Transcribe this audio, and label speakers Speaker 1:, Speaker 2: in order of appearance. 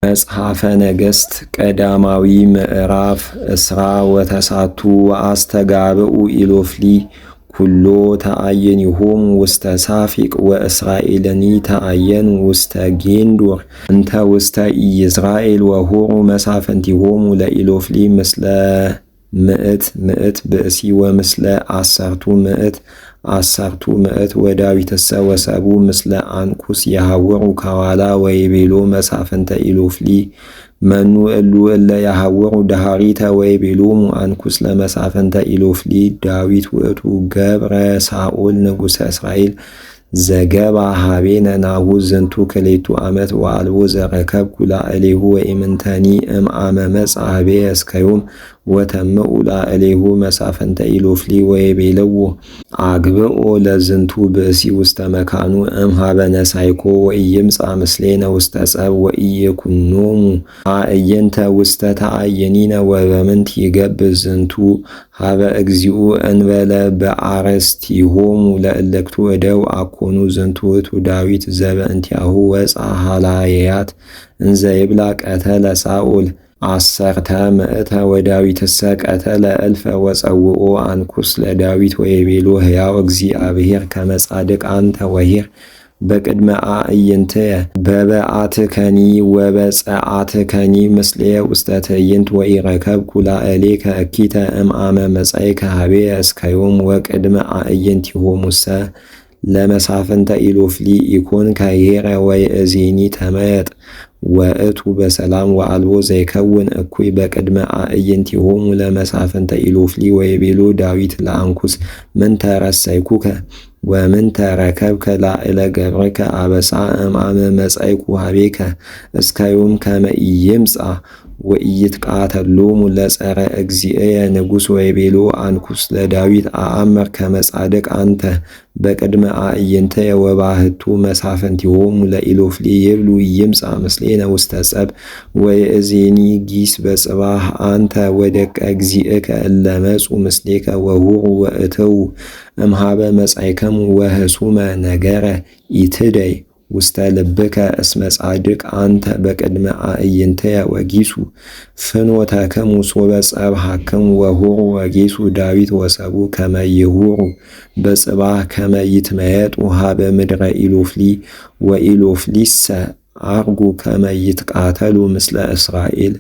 Speaker 1: መጽሐፈ ነገሥት ቀዳማዊ ምዕራፍ እስራ ወተሳቱ ወአስተጋብኡ ኢሎፍሊ ኩሎ ተአየኒሆሙ ውስተ ሳፊቅ ወእስራኤልኒ ተአየኑ ውስተ ጌንዶር እንተ ውስተ ኢይዝራኤል ወሆሩ መሳፍንቲሆሙ ለኢሎፍሊ ምስለ ምዕት ብእሲ ወምስለ አሰርቱ ምዕት ወዳዊትሰ ወሰቡ ምስለ አንኩስ የሐወሩ ከዋላ ወይቤሎ መሳፍንተ ኢሎፍሊ መኑ እሉ እለ የሐወሩ ደሃሪተ ወይቤሎሙ አንኩስ ለመሳፍንተ ኢሎፍሊ ዳዊት ውእቱ ገብረ ሳኦል ንጉሠ እስራኤል ዘገባ ሀቤነ ናሁ ዝንቱ ክሌቱ ዓመት ወአልቦ ዘረከብኩ ላዕሌሁ ወኢምንተኒ እምአመ መጽአ ኀቤየ እስከዮም ወተምኡ ላዕሌሁ መሳፍንተ ኢሎፍሊ ወይቤልዎ አግብኦ ለዝንቱ ብእሲ ውስተ መካኑ እምኀበ ነሣእኮ ወኢይምጽእ ምስሌነ ውስተ ጸብ ወኢይኩኖሙ አዕይንተ ውስተ ተአየኒነ ወበምንት ይገብር ዝንቱ ኀበ እግዚኡ እንበለ በአርእስቲሆሙ ለእለክቱ እደው አኮኑ ዝንቱ ውእቱ ዳዊት ዘበእንቲአሁ ወፅአ ኀላየያት እንዘ ይብላ ቀተለ ሳኦል አሰርተ ምዕተ ወዳዊትሰ ቀተለ እልፈ ወጸውኦ አንኩስ ለዳዊት ወይቤሎ ሕያው እግዚአብሔር ከመ ጻድቅ አንተ ወሂር በቅድመ አዕይንትየ በበአትከኒ ወበጸአትከኒ ምስሌየ ውስተ ትዕይንት ወኢረከብኩ ላዕሌከ እኪተ እምአመ መጻእከ ኀቤየ እስከዮም ወቅድመ አዕይንቲሆሙሰ ለመሳፍንተ ኢሎፍሊ ኢኮንከ ኄረ ወይእዜኒ ተመየጥ ወእቱ በሰላም ወአልቦ ዘይከውን እኩይ በቅድመ አዕይንቲሆሙ ለመሳፍንተ ኢሎፍሊ ወይቤሎ ዳዊት ለአንኩስ ምንተ ረሰይኩከ ወምንተ ረከብከ ላዕለ ገብርከ አበሳ እምአመ መጻእኩ ኀቤከ እስከዮም ከመ ኢይምጽእ ወኢይትቃተሎሙ ለጸረ እግዚእየ ንጉሥ ወይቤሎ አንኩስ ለዳዊት አአምር ከመ ጻድቅ አንተ በቅድመ አዕይንትየ ወባሕቱ መሳፍንቲሆሙ ለኢሎፍሊ ይብሉ ይምጽእ ምስሌነ ውስተ ጸብ ወይእዜኒ ጊስ በጽባሕ አንተ ወደቀ እግዚእከ እለ መጹ ምስሌከ ወሁሩ ወእትዉ እምኀበ መጻእከሙ ወህሱመ ነገረ ኢትደይ ውስተ ልብከ እስመ ጻድቅ አንተ በቅድመ አዕይንትየ ወጊሱ ፍኖተክሙ ሶበ ጸብሐክሙ ወሁሩ ወጊሱ ዳዊት ወሰቡ ከመ ይሁሩ በጽባሕ ከመ ይትመየጡ ኀበ ምድረ ኢሎፍሊ ወኢሎፍሊሰ አርጉ ከመ ይትቃተሉ ምስለ እስራኤል